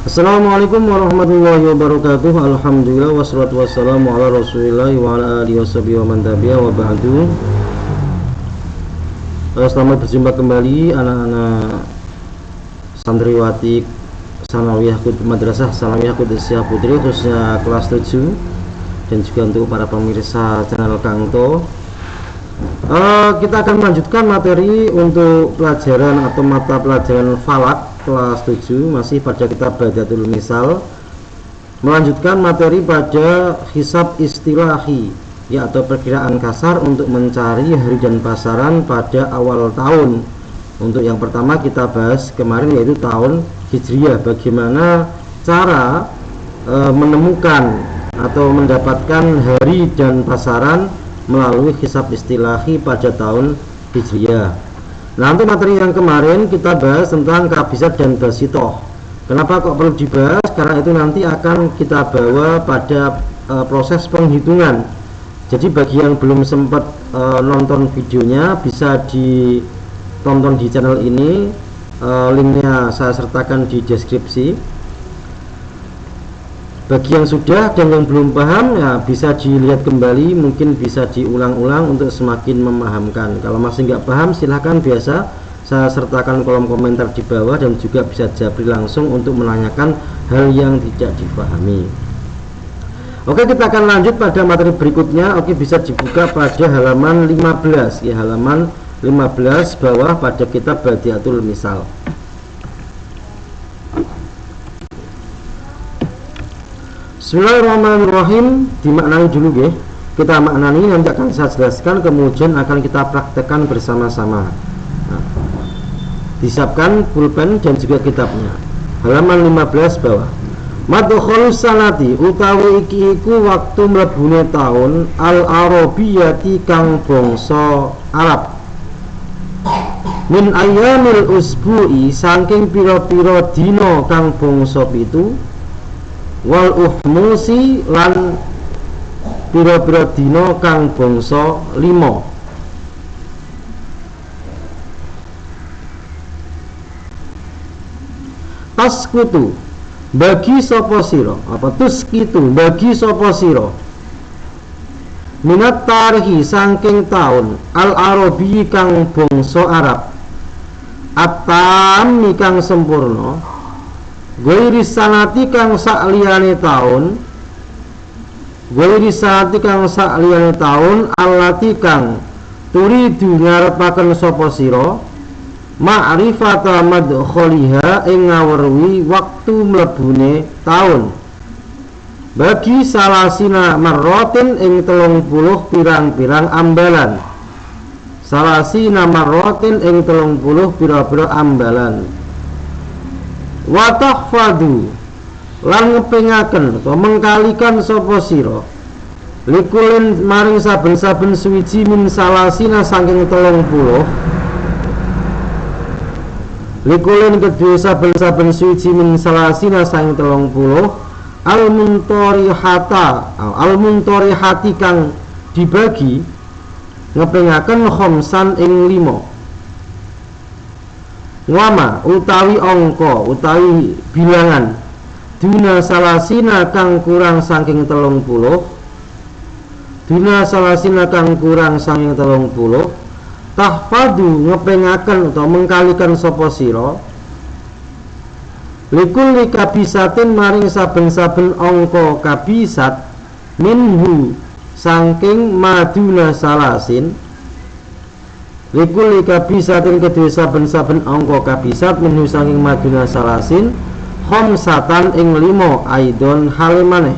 Assalamualaikum warahmatullahi wabarakatuh. Alhamdulillah wassalatu wassalamu ala Rasulillah wa ala alihi washabihi wa man tabi'a wa ba'du. Selamat berjumpa kembali anak-anak santriwati Sanawiyah Madrasah Sanawiyah Qudusiyah Putri, khususnya kelas 7, dan juga untuk para pemirsa channel Kangto. Kita akan melanjutkan materi untuk pelajaran atau mata pelajaran falak kelas 7, masih pada kitab Badiatul Misal, melanjutkan materi pada hisab istilahi, yaitu perkiraan kasar untuk mencari hari dan pasaran pada awal tahun. Untuk yang pertama kita bahas kemarin, yaitu tahun Hijriyah, bagaimana cara menemukan atau mendapatkan hari dan pasaran melalui hisab istilahi pada tahun Hijriyah. Nah, untuk materi yang kemarin kita bahas tentang kabisat dan basitoh. Kenapa kok perlu dibahas? Karena itu nanti akan kita bawa pada proses penghitungan. Jadi bagi yang belum sempat nonton videonya, bisa ditonton di channel ini. Linknya saya sertakan di deskripsi. Bagi yang sudah dan yang belum paham, ya bisa dilihat kembali, mungkin bisa diulang-ulang untuk semakin memahamkan. Kalau masih nggak paham, silahkan biasa saya sertakan kolom komentar di bawah, dan juga bisa japri langsung untuk menanyakan hal yang tidak dipahami. Oke, kita akan lanjut pada materi berikutnya. Oke, bisa dibuka pada halaman 15, ya, halaman 15 bawah pada kitab Badiatul Misal. Bismillahirrahmanirrahim. Dimaknani dulu ya. Kita maknani, nanti akan saya jelaskan, kemudian akan kita praktekkan bersama-sama. Nah, disiapkan pulpen dan juga kitabnya. Halaman 15 bawah. Madkhulus sanati utawi iki iku waktu mlebune taun al-arabiyati kang bangsa Arab. Min ayyamil usbu'i saking pira-pira dina kang bangsa 7, wal ufmusi lan pira-pira dina kang bangsa 5. Taskutu bagi sapa sira, apa tuskitu bagi sapa sira, minat tarihi saking taun al-arabi kang bangsa Arab, atam kang sempurna, Ghairi sanati kang sakliyane taun, Ghairi sanati kang sakliyane taun, allati kang turidu ngarepaken sapa sira, ma'rifata madkholiha ing ngaweruhi waktu mlebune taun, bagi salasina marrotin ing 30 pirang-pirang ambalan, salasina marrotin ing 30 pira-pira ambalan. Wa tahfadu lan ngepengaken atau mengkalikan sapa sira likulin maring saben-saben suwiji min salasina saking 30, likulin kedue saben-saben suwiji min salasina saking 30, al-muntorihati kang dibagi ngepengaken khomsan ing 5. Wama utawi angka utawi bilangan duna salasina kang kurang saking 30, duna salasina kang kurang saking 30, tahfadu ngepengaken atau mengkalikan sapa sira likulli kabisatin maring saben-saben angka kabisat minhu saking maduna salasin, likuli kabisatin kedua saben-saben angka kabisat minhu saking maduna salasin, khomsatan ing 5 aidon halimane,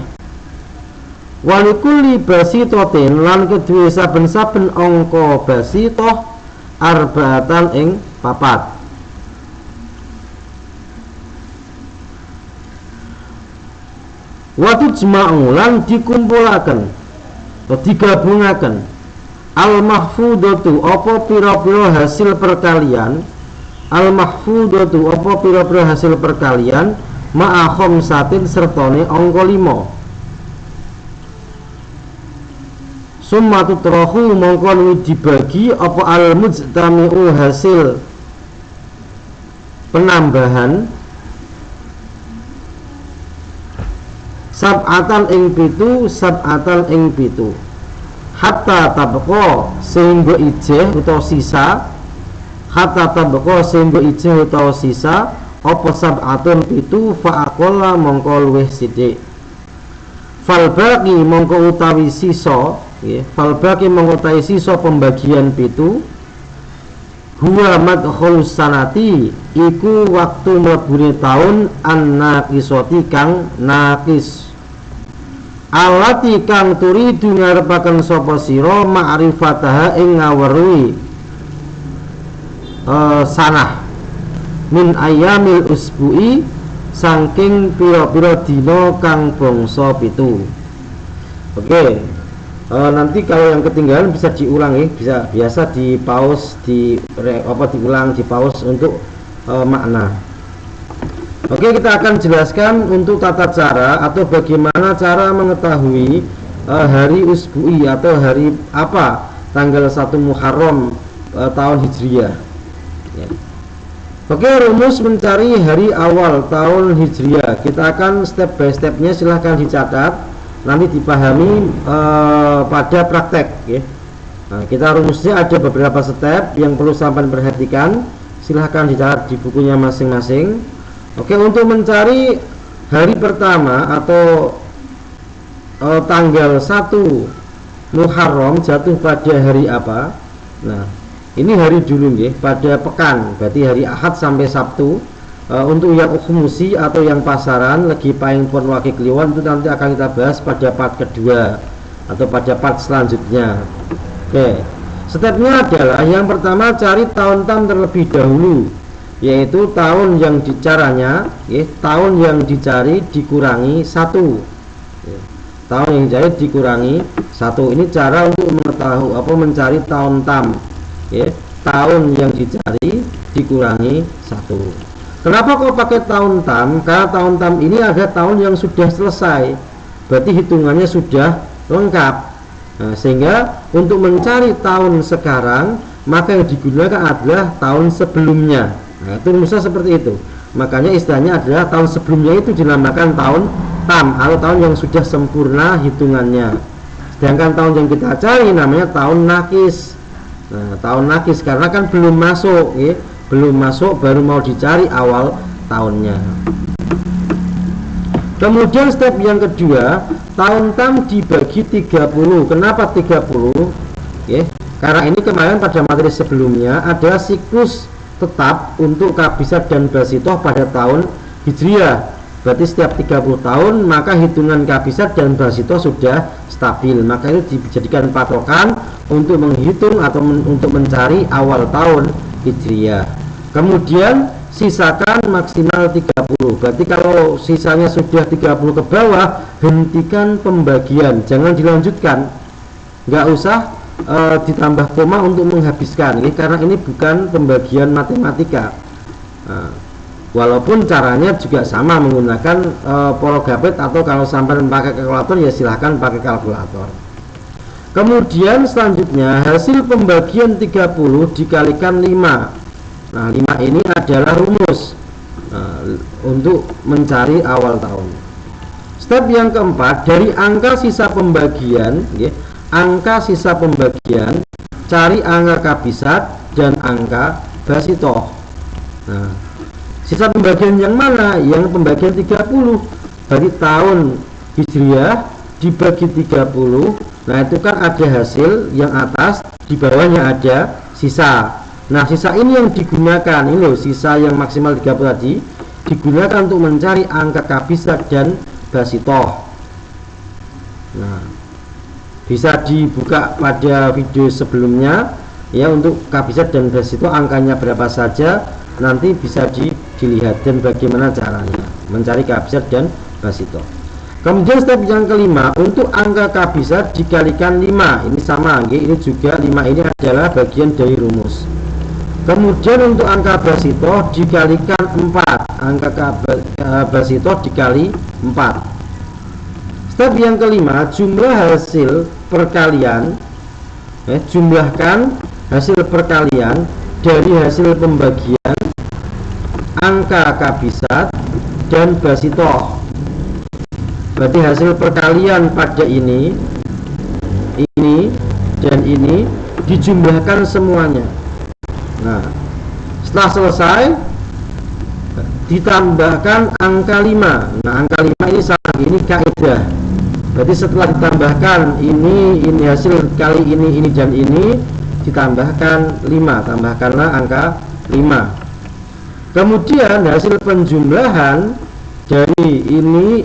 walikuli basitotin lan kedua saben-saben angka basitoh arbaatan ing 4. Watu jma'u lan dikumpulaken atau digabungaken al-mahfudatu apa pira-pira hasil perkalian, al-mahfudatu apa pira-pira hasil perkalian, ma'a khomsatin sertane angka 5. Summa tutrahu mongko dibagi apa al-mujtami'u hasil penambahan sab'atan ing pitu, sab'atan ing pitu, hatta tabqa sehingga ijeh utawa sisa, hatta tabqa sehingga ijeh utawa sisa apa sab'atun pitu fa aqalla mongko luwih sithik. Fal baqi mongko utawi sisa, nggih, fal baqi mongko utawi sisa pembagian pitu, huwa madkhulus sanati iku waktu mlebune taun an-naqisati kang naqis, alati kang turidu ngarepaken sapa sira ma'rifataha ing ngaweruhi sanah min ayyamil usbu'i saking pira-pira dina kang bangsa pitu. Oke. Nanti kalau yang ketinggalan bisa diulang ya, bisa biasa di pause, diulang, di pause untuk makna. Oke, kita akan jelaskan untuk tata cara atau bagaimana cara mengetahui hari usbu'i atau hari apa tanggal 1 Muharram tahun Hijriah ya. Oke, rumus mencari hari awal tahun Hijriah kita akan step by stepnya, silahkan dicatat, nanti dipahami pada praktek ya. Nah, kita rumusnya ada beberapa step yang perlu sampai perhatikan, silahkan dicatat di bukunya masing-masing. Oke, untuk mencari hari pertama atau tanggal 1 Muharram jatuh pada hari apa? Nah, ini hari dulu ya, pada pekan, berarti hari Ahad sampai Sabtu. Untuk yang ukhmusi atau yang pasaran lagi paling pun wakil kliwon itu nanti akan kita bahas pada part kedua atau pada part selanjutnya. Oke, stepnya adalah yang pertama cari tahun tam terlebih dahulu, yaitu tahun yang dicaranya ya, tahun yang dicari dikurangi 1 ya. Tahun yang dicari dikurangi 1, ini cara untuk mengetahui apa mencari tahun tam ya, tahun yang dicari dikurangi 1. Kenapa kok pakai tahun tam? Karena tahun tam ini ada tahun yang sudah selesai, berarti hitungannya sudah lengkap. Nah, sehingga untuk mencari tahun sekarang maka yang digunakan adalah tahun sebelumnya. Nah, itu rumusnya seperti itu. Makanya istilahnya adalah tahun sebelumnya itu dinamakan tahun tam atau tahun yang sudah sempurna hitungannya. Sedangkan tahun yang kita cari namanya tahun nakis. Nah, tahun nakis karena kan belum masuk ya. Belum masuk, baru mau dicari awal tahunnya. Kemudian step yang kedua, tahun tam dibagi 30. Kenapa 30? Ya, karena ini kemarin pada materi sebelumnya ada siklus tetap untuk kabisat dan basitoh pada tahun Hijriah. Berarti setiap 30 tahun maka hitungan kabisat dan basitoh sudah stabil. Maka itu dijadikan patokan untuk menghitung atau untuk mencari awal tahun Hijriah. Kemudian sisakan maksimal 30. Berarti kalau sisanya sudah 30 ke bawah, hentikan pembagian, jangan dilanjutkan. Nggak usah ditambah koma untuk menghabiskan ini, karena ini bukan pembagian matematika. Walaupun caranya juga sama menggunakan porogapet, atau kalau sampai pakai kalkulator ya silahkan pakai kalkulator. Kemudian selanjutnya hasil pembagian 30 dikalikan 5. Nah, 5 ini adalah rumus untuk mencari awal tahun. Step yang keempat, dari angka sisa pembagian ya, angka sisa pembagian, cari angka kabisat dan angka basitoh. Nah, sisa pembagian yang mana? Yang pembagian 30. Dari tahun Hijriah dibagi 30. Nah, itu kan ada hasil yang atas, di bawahnya ada sisa. Nah, sisa ini yang digunakan, ini loh, sisa yang maksimal 30 tadi digunakan untuk mencari angka kabisat dan basitoh. Nah, bisa dibuka pada video sebelumnya ya, untuk kabisat dan basitoh angkanya berapa saja, nanti bisa dilihat dan bagaimana caranya mencari kabisat dan basitoh. Kemudian step yang kelima, untuk angka kabisat dikalikan 5. Ini sama, ini juga 5 ini adalah bagian dari rumus. Kemudian untuk angka basitoh dikalikan 4. Angka basitoh dikali 4. Step yang kelima, jumlah hasil perkalian, jumlahkan hasil perkalian dari hasil pembagian angka kabisat dan basitoh. Berarti hasil perkalian pada ini dan ini dijumlahkan semuanya. Nah, setelah selesai ditambahkan angka 5. Nah, angka 5 ini sama, ini kaidah. Berarti setelah ditambahkan ini hasil kali ini dan ini ditambahkan 5, tambahkanlah angka 5. Kemudian hasil penjumlahan dari ini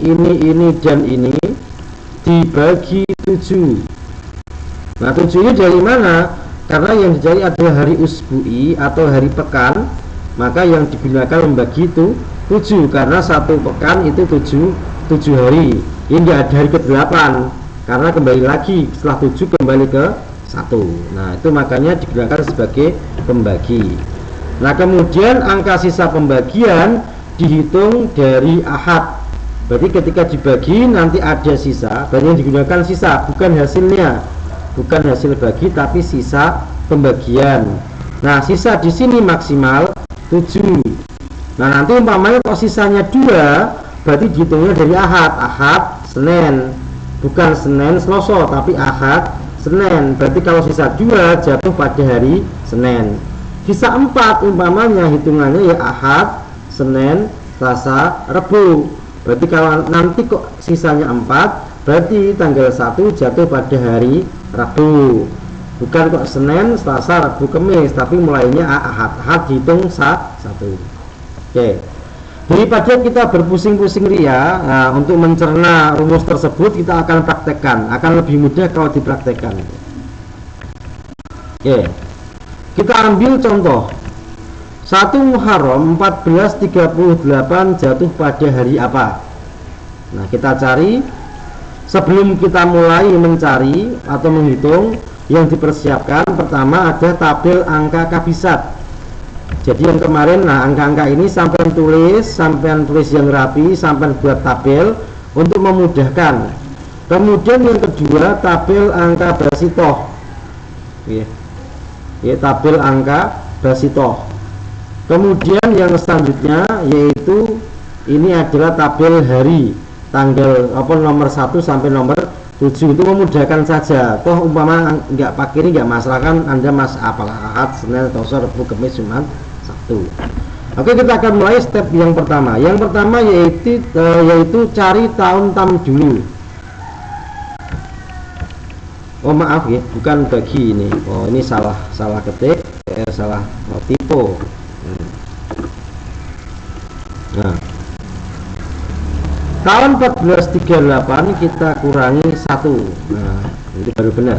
dan ini dibagi 7. Nah, 7 ini dari mana? Karena yang dicari adalah hari usbu'i atau hari pekan, maka yang digunakan membagi itu 7, karena satu pekan itu 7 hari. Ini tidak ada hari ke-8, karena kembali lagi setelah 7 kembali ke 1. Nah, itu makanya digunakan sebagai pembagi. Nah, kemudian angka sisa pembagian dihitung dari ahad. Berarti ketika dibagi nanti ada sisa, berarti yang digunakan sisa, bukan hasilnya, bukan hasil bagi tapi sisa pembagian. Nah, sisa di sini maksimal 7. Nah, nanti umpamanya kalau sisanya 2, berarti dihitungnya dari ahad Senin, bukan Senin Selasa tapi ahad Senin. Berarti kalau sisa 2 jatuh pada hari Senin. Sisa 4 umpamanya hitungannya ya ahad, Senin, Selasa, Rabu. Berarti kalau nanti kok sisanya 4, berarti tanggal 1 jatuh pada hari Rabu. Bukan kok Senin, Selasa, Rabu, Kamis, tapi mulainya ahad dihitung 1. Oke. Daripada kita berpusing-pusing ria, nah, untuk mencerna rumus tersebut kita akan praktekkan, akan lebih mudah kalau dipraktekkan. Oke. Kita ambil contoh 1 Muharram 1438 jatuh pada hari apa? Nah, kita cari. Sebelum kita mulai mencari atau menghitung, yang dipersiapkan pertama ada tabel angka kabisat. Jadi yang kemarin, nah angka-angka ini sampai tulis yang rapi, sampai buat tabel untuk memudahkan. Kemudian yang kedua tabel angka basitoh, ya, tabel angka basitoh. Kemudian yang selanjutnya yaitu ini adalah tabel hari, tanggal nomor 1 sampai nomor 7. Itu memudahkan saja. Toh umpama nggak pakai ini nggak masalah, kan Anda apalah ahad, Senin, Selasa, Rabu, Kamis, Jumat, Sabtu. Oke, kita akan mulai step yang pertama. Yang pertama yaitu cari tahun tam dulu. Oh maaf ya, bukan bagi ini. Oh ini salah ketik, salah typo. Nah, tahun 1438 kita kurangi 1. Nah, itu baru benar.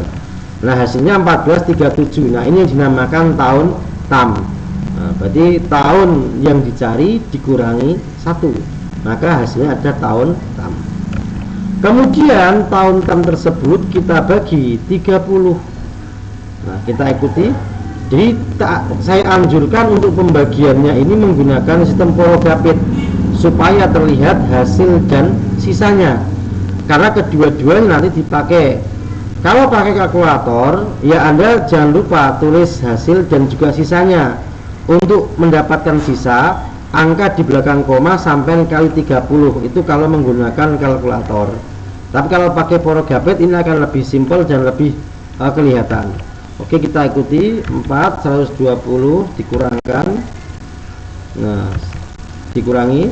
Nah, hasilnya 1437. Nah, ini yang dinamakan tahun tam. Nah, berarti tahun yang dicari dikurangi 1, maka hasilnya ada tahun tam. Kemudian tahun tam tersebut kita bagi 30. Nah, kita ikuti. Jadi saya anjurkan untuk pembagiannya ini menggunakan sistem porogapit supaya terlihat hasil dan sisanya, karena kedua-duanya nanti dipakai. Kalau pakai kalkulator ya Anda jangan lupa tulis hasil dan juga sisanya. Untuk mendapatkan sisa, angka di belakang koma sampai kali 30, itu kalau menggunakan kalkulator. Tapi kalau pakai porogapit ini akan lebih simpel dan lebih kelihatan. Oke, kita ikuti. 420 dikurangkan, nah dikurangi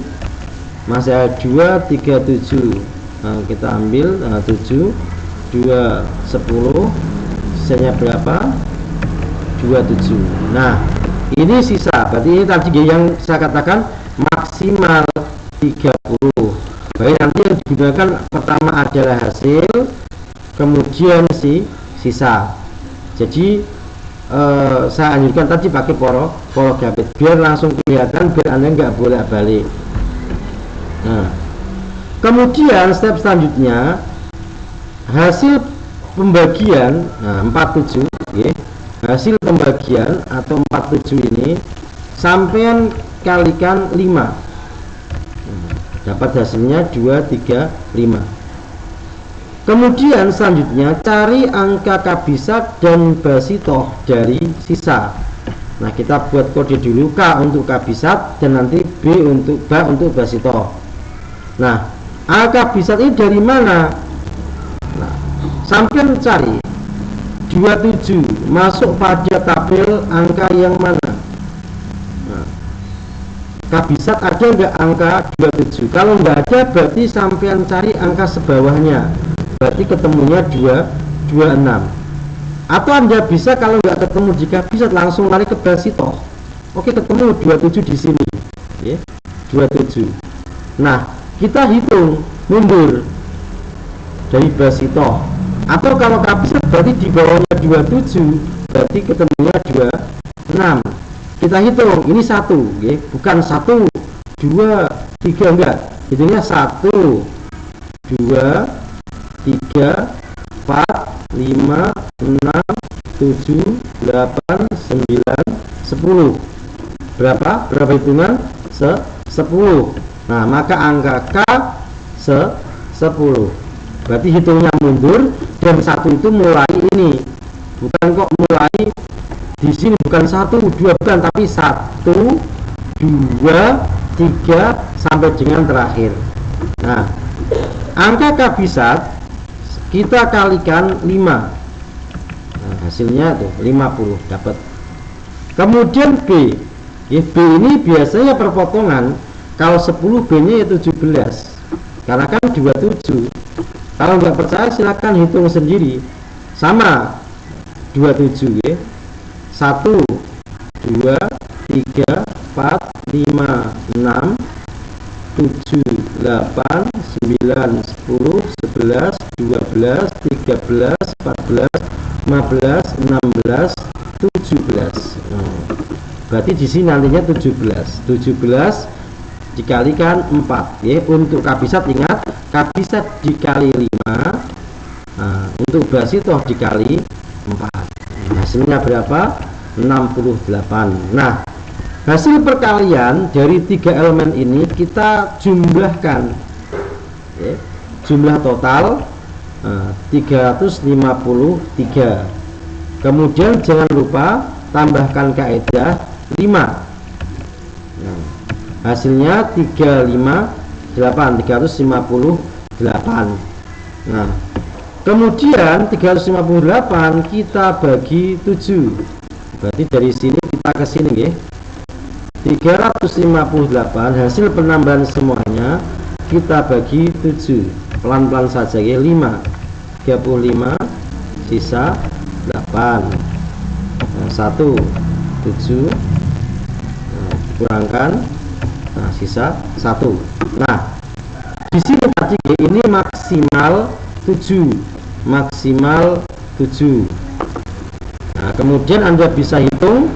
masih ada 237. Nah, kita ambil 7 2 10, sisanya berapa? 27. Nah, ini sisa. Berarti ini tadi yang saya katakan maksimal 30. Baik, nanti yang digunakan pertama adalah hasil, kemudian sisa. Jadi saya anjurkan tadi pakai porogapit biar langsung kelihatan, biar Anda nggak bolak-balik. Nah, kemudian step selanjutnya hasil pembagian. Nah, 47 ya, hasil pembagian atau 47 ini sampean kalikan 5. Dapat hasilnya 235. Kemudian selanjutnya cari angka kabisat dan basitoh dari sisa. Nah, kita buat kode dulu, K untuk kabisat dan nanti B untuk basitoh. Nah, Angka kabisat ini dari mana? Nah, sampai cari 27 masuk pada tabel angka yang mana? Nah, kabisat ada nggak angka 27? Kalau nggak ada, berarti sampean cari angka sebawahnya, berarti ketemunya 26. Atau Anda bisa kalau nggak ketemu di kabisat langsung lari ke basitoh. Oke, ketemu 27 di sini, ya, 27. Nah, kita hitung mundur dari basitoh. Atau kalau kabisat berarti di bawahnya 27, berarti ketemunya 26. Kita hitung, ini 1, ya, bukan 1, 2, 3, enggak. Hitungnya 1, 2, 3, 4, 5, 6, 7, 8, 9, 10. Berapa hitungan? 10. Nah, maka angka K 10. Berarti hitungnya mundur, dan 1 itu mulai ini. Bukan kok mulai di sini, bukan 1, 2, bukan, tapi 1, 2, 3 sampai dengan terakhir. Nah, angka kabisat kita kalikan 5. Nah, hasilnya tuh 50 dapat. Kemudian B. Ya, B ini biasanya perpotongan. Kalau 10 B-nya ya 17. Karena kan 27. Kalau nggak percaya silakan hitung sendiri. Sama 27 ya. 1, 2, 3, 4, 5, 6, 7, 8, 9, 10, 11, 12, 13, 14, 15, 16, 17. Berarti di sini nantinya 17 dikalikan 4 ya. Untuk kabisat ingat, kabisat dikali 5. Nah, untuk basitoh dikali 4. Hasilnya berapa? 68. Nah, hasil perkalian dari 3 elemen ini kita jumlahkan ya. Jumlah total 353. Kemudian jangan lupa tambahkan kaidah 5. Nah, hasilnya 358. Nah, kemudian 358 kita bagi 7. Berarti dari sini kita ke sini ya. 358 hasil penambahan semuanya kita bagi 7. Pelan-pelan saja ya. 5, 35, sisa 8. Nah, 1, 7. Nah, kurangkan. Nah, sisa 1. Nah, di sini tadi ini maksimal 7. Nah, kemudian Anda bisa hitung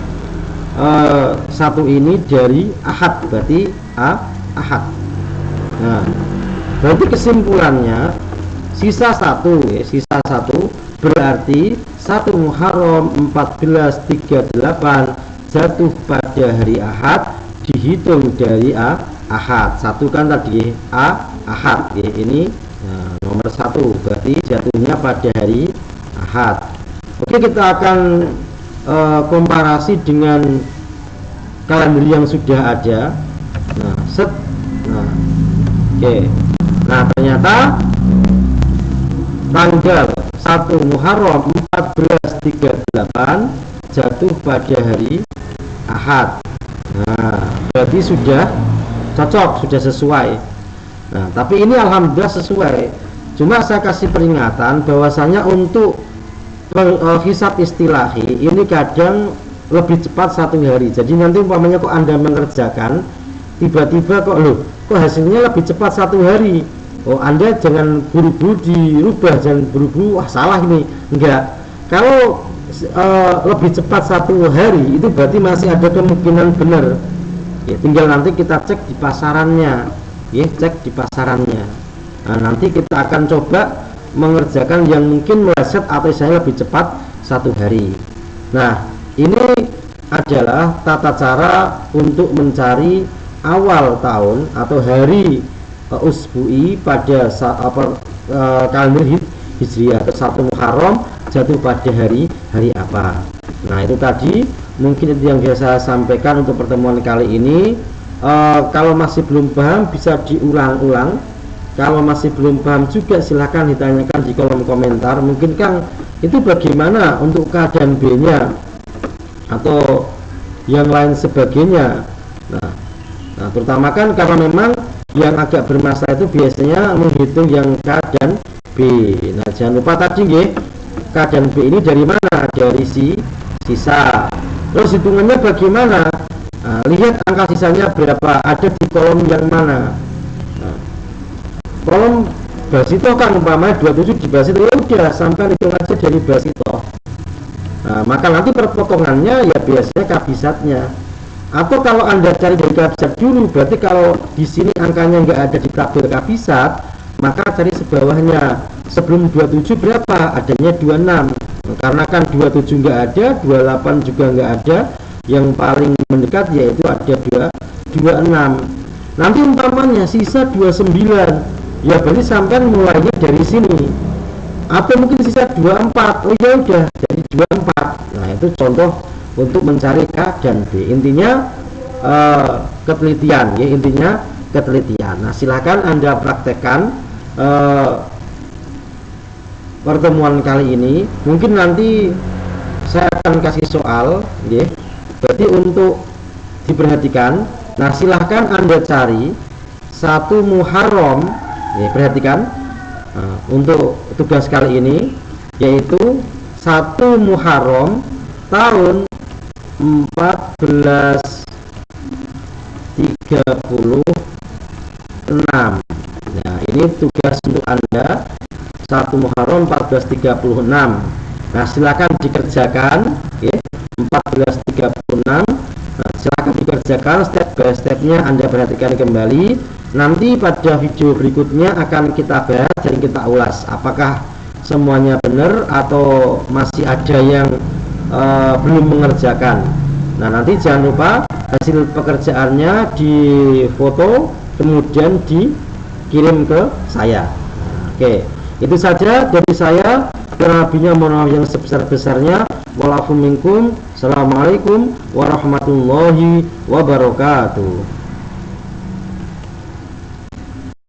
1 ini dari ahad, berarti ahad. Nah, berarti kesimpulannya sisa 1 ya, sisa 1 berarti 1 Muharram 1438 jatuh pada hari Ahad, dihitung dari Ahad. 1 kan tadi Ahad ya, ini nomor 1 berarti jatuhnya pada hari Ahad. Oke, kita akan komparasi dengan kalender yang sudah ada. Nah, oke. Nah, ternyata tanggal 1 Muharram 1438 jatuh pada hari Ahad. Nah, berarti sudah cocok, sudah sesuai. Nah, tapi ini alhamdulillah sesuai. Cuma saya kasih peringatan bahwasanya untuk hisab istilahi ini kadang lebih cepat 1 hari. Jadi nanti umpamanya kok Anda mengerjakan tiba-tiba kok hasilnya lebih cepat 1 hari. Oh, Anda jangan buru-buru dirubah, jangan buru-buru wah salah ini. Enggak. Kalau lebih cepat 1 hari itu berarti masih ada kemungkinan benar. Ya, tinggal nanti kita cek di pasarannya. Ya, cek di pasarannya. Nah, nanti kita akan coba mengerjakan yang mungkin meleset atau saya lebih cepat 1 hari. Nah, ini adalah tata cara untuk mencari awal tahun atau hari usbu'i pada kalender Hijriah. 1 Muharram jatuh pada hari apa. Nah, itu tadi mungkin itu yang saya sampaikan untuk pertemuan kali ini. Kalau masih belum paham bisa diulang-ulang Kalau masih belum paham juga silahkan ditanyakan di kolom komentar. Mungkin Kang, itu bagaimana untuk keadaan B-nya atau yang lain sebagainya. Nah, terutama kan karena memang yang agak bermasalah itu biasanya menghitung yang K dan B. Nah, jangan lupa tadi nggih, K dan B ini dari mana? Dari sisa. Terus hitungannya bagaimana? Nah, lihat angka sisanya berapa, ada di kolom yang mana. Nah, kolom Basito kan umpamanya 27 di Basito, ya udah sampai hitung aja dari Basito. Nah, maka nanti perpotongannya ya biasanya kabisatnya. Atau kalau Anda cari dari kabisat dulu, berarti kalau di sini angkanya nggak ada di tabel kabisat, maka cari sebawahnya. Sebelum 27 berapa? Adanya 26. Karena kan 27 nggak ada, 28 juga nggak ada, yang paling mendekat yaitu ada 26. Nanti umpamanya sisa 29, ya berarti sampai mulainya dari sini. Atau mungkin sisa 24, oh ya udah jadi 24. Nah, itu contoh untuk mencari K dan B. Intinya ketelitian ya, intinya ketelitian. Nah, silahkan Anda praktekkan pertemuan kali ini. Mungkin nanti saya akan kasih soal ya. Berarti untuk diperhatikan. Nah, silahkan Anda cari 1 Muharram ya, perhatikan. Nah, untuk tugas kali ini yaitu 1 Muharram tahun 1436. Nah, ini tugas untuk Anda 1 Muharram 1436. Nah, silakan dikerjakan ya, 1436. Nah, silakan dikerjakan step by stepnya, Anda perhatikan kembali. Nanti pada video berikutnya akan kita bahas dan kita ulas apakah semuanya benar atau masih ada yang belum mengerjakan. Nah, nanti jangan lupa hasil pekerjaannya difoto kemudian dikirim ke saya. Oke, itu saja dari saya. Kurang lebihnya mohon maaf yang sebesar-besarnya. Walaupun minkum. Assalamualaikum warahmatullahi wabarakatuh.